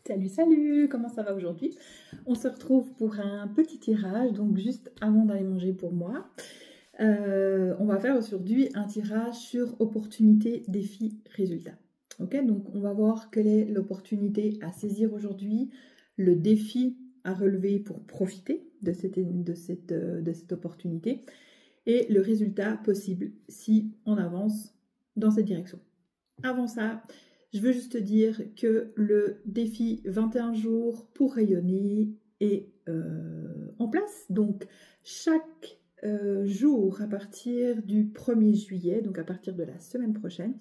Salut, salut, comment ça va aujourd'hui? On se retrouve pour un petit tirage, donc juste avant d'aller manger pour moi. On va faire aujourd'hui un tirage sur opportunité, défi, résultat. Ok, donc on va voir quelle est l'opportunité à saisir aujourd'hui, le défi à relever pour profiter de cette opportunité et le résultat possible si on avance dans cette direction. Avant ça, je veux juste te dire que le défi 21 jours pour rayonner est en place. Donc, chaque jour à partir du 1er juillet, donc à partir de la semaine prochaine,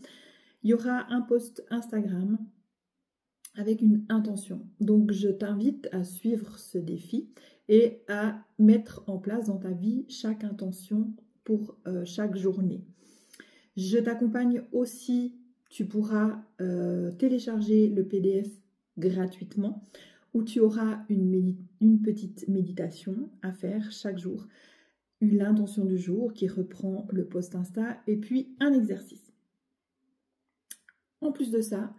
il y aura un post Instagram avec une intention. Donc, je t'invite à suivre ce défi et à mettre en place dans ta vie chaque intention pour chaque journée. Je t'accompagne aussi. Tu pourras télécharger le PDF gratuitement où tu auras une petite méditation à faire chaque jour, l'intention du jour qui reprend le post Insta et puis un exercice. En plus de ça,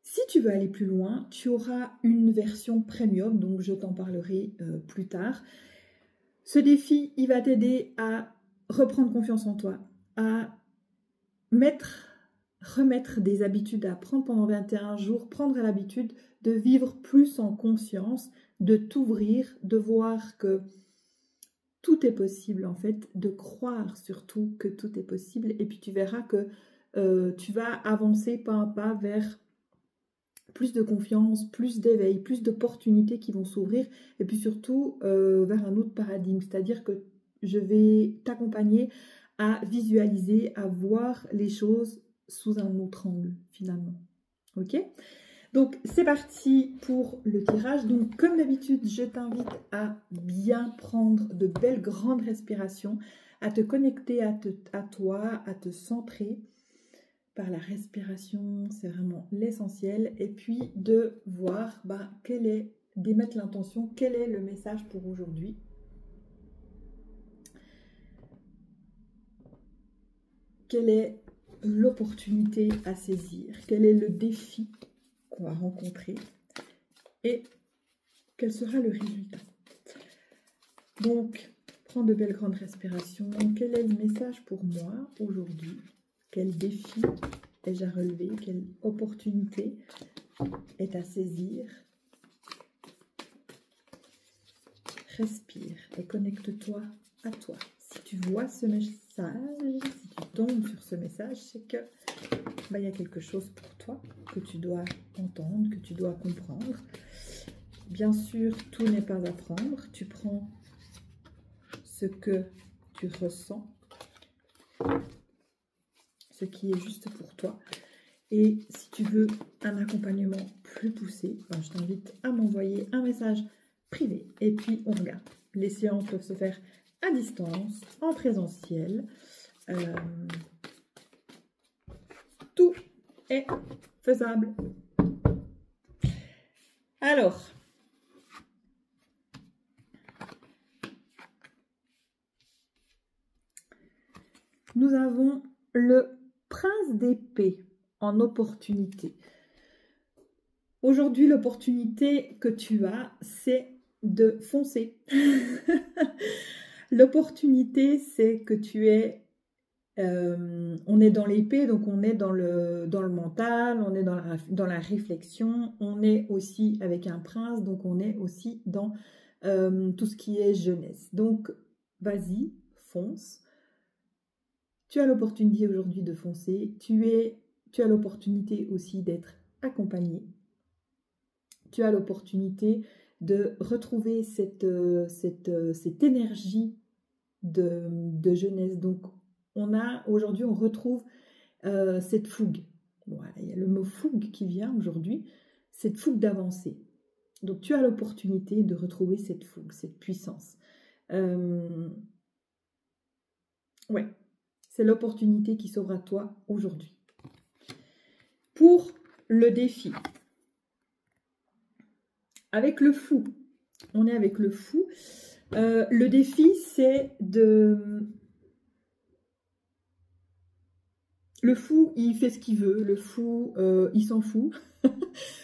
si tu veux aller plus loin, tu auras une version premium, donc je t'en parlerai plus tard. Ce défi, il va t'aider à reprendre confiance en toi, à remettre des habitudes à prendre pendant 21 jours, prendre l'habitude de vivre plus en conscience, de t'ouvrir, de voir que tout est possible en fait, de croire surtout que tout est possible et puis tu verras que tu vas avancer pas à pas vers plus de confiance, plus d'éveil, plus d'opportunités qui vont s'ouvrir et puis surtout vers un autre paradigme, c'est-à-dire que je vais t'accompagner à visualiser, à voir les choses sous un autre angle finalement. Ok? Donc c'est parti pour le tirage. Donc comme d'habitude, je t'invite à bien prendre de belles grandes respirations, à te connecter à toi, à te centrer par la respiration, c'est vraiment l'essentiel. Et puis de voir d'émettre l'intention, quel est le message pour aujourd'hui. Quelle est l'opportunité à saisir? Quel est le défi qu'on va rencontrer? Et quel sera le résultat? Donc, prends de belles grandes respirations. Quel est le message pour moi aujourd'hui? Quel défi ai-je à relever? Quelle opportunité est à saisir? Respire et connecte-toi à toi. Si tu vois ce message, si tu tombes sur ce message, c'est que il y a quelque chose pour toi que tu dois entendre, que tu dois comprendre. Bien sûr, tout n'est pas à prendre. Tu prends ce que tu ressens, ce qui est juste pour toi. Et si tu veux un accompagnement plus poussé, je t'invite à m'envoyer un message privé. Et puis, on regarde. Les séances peuvent se faire à distance, en présentiel. Tout est faisable. Alors, nous avons le prince d'épée en opportunité. Aujourd'hui, l'opportunité que tu as, c'est de foncer. L'opportunité, c'est que tu es... on est dans l'épée, donc on est dans le mental, on est dans la réflexion, on est aussi avec un prince, donc on est aussi dans tout ce qui est jeunesse. Donc, vas-y, fonce. Tu as l'opportunité aujourd'hui de foncer, tu as l'opportunité aussi d'être accompagné. Tu as l'opportunité de retrouver cette énergie de jeunesse. Donc, aujourd'hui, on retrouve cette fougue. Voilà, il y a le mot fougue qui vient aujourd'hui, cette fougue d'avancer. Donc, tu as l'opportunité de retrouver cette fougue, cette puissance. Ouais, c'est l'opportunité qui s'ouvre à toi aujourd'hui. Pour le défi, avec le fou, on est avec le fou. Le défi, c'est de... Le fou, il fait ce qu'il veut. Le fou, il s'en fout.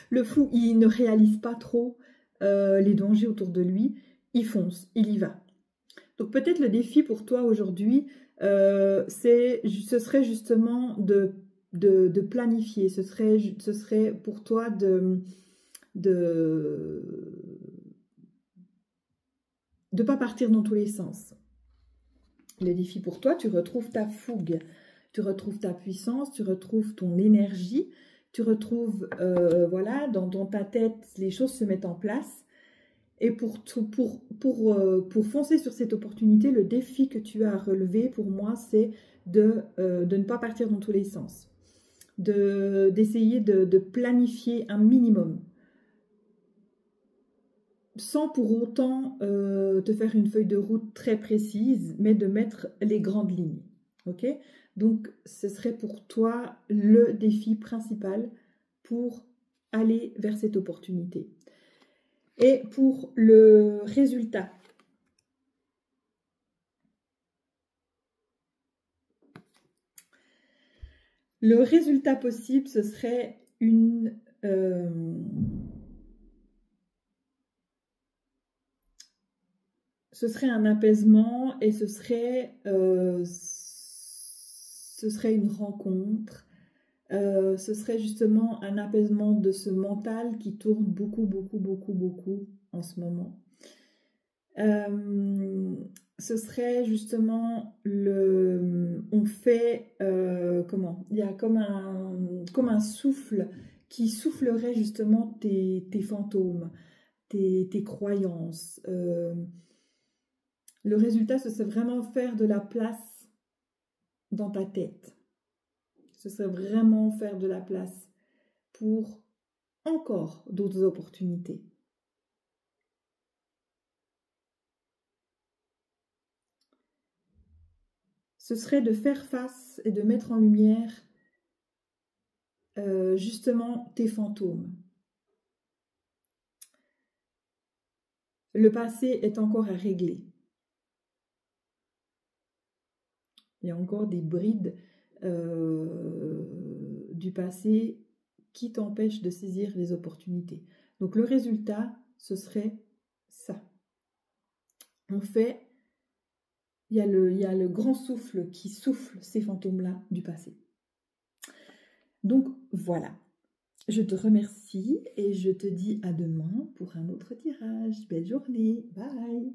Le fou, il ne réalise pas trop les dangers autour de lui. Il fonce, il y va. Donc peut-être le défi pour toi aujourd'hui, ce serait justement de planifier. Ce serait pour toi de pas partir dans tous les sens. Le défi pour toi, tu retrouves ta fougue, tu retrouves ta puissance, tu retrouves ton énergie, tu retrouves, voilà, dans ta tête, les choses se mettent en place. Et pour foncer sur cette opportunité, le défi que tu as à relever, pour moi, c'est de ne pas partir dans tous les sens. D'essayer de planifier un minimum. Sans pour autant te faire une feuille de route très précise, mais de mettre les grandes lignes. Ok? Donc, ce serait pour toi le défi principal pour aller vers cette opportunité. Et pour le résultat, possible, ce serait un apaisement et ce serait une rencontre. Ce serait justement un apaisement de ce mental qui tourne beaucoup en ce moment. Ce serait justement on fait, il y a comme un souffle qui soufflerait justement tes fantômes, tes croyances. Le résultat, ce serait vraiment faire de la place dans ta tête. Ce serait vraiment faire de la place pour encore d'autres opportunités. Ce serait de faire face et de mettre en lumière justement tes fantômes. Le passé est encore à régler. Il y a encore des brides du passé qui t'empêchent de saisir les opportunités. Donc le résultat, ce serait ça. On fait, il y a le grand souffle qui souffle ces fantômes-là du passé. Donc voilà, je te remercie et je te dis à demain pour un autre tirage. Belle journée, bye!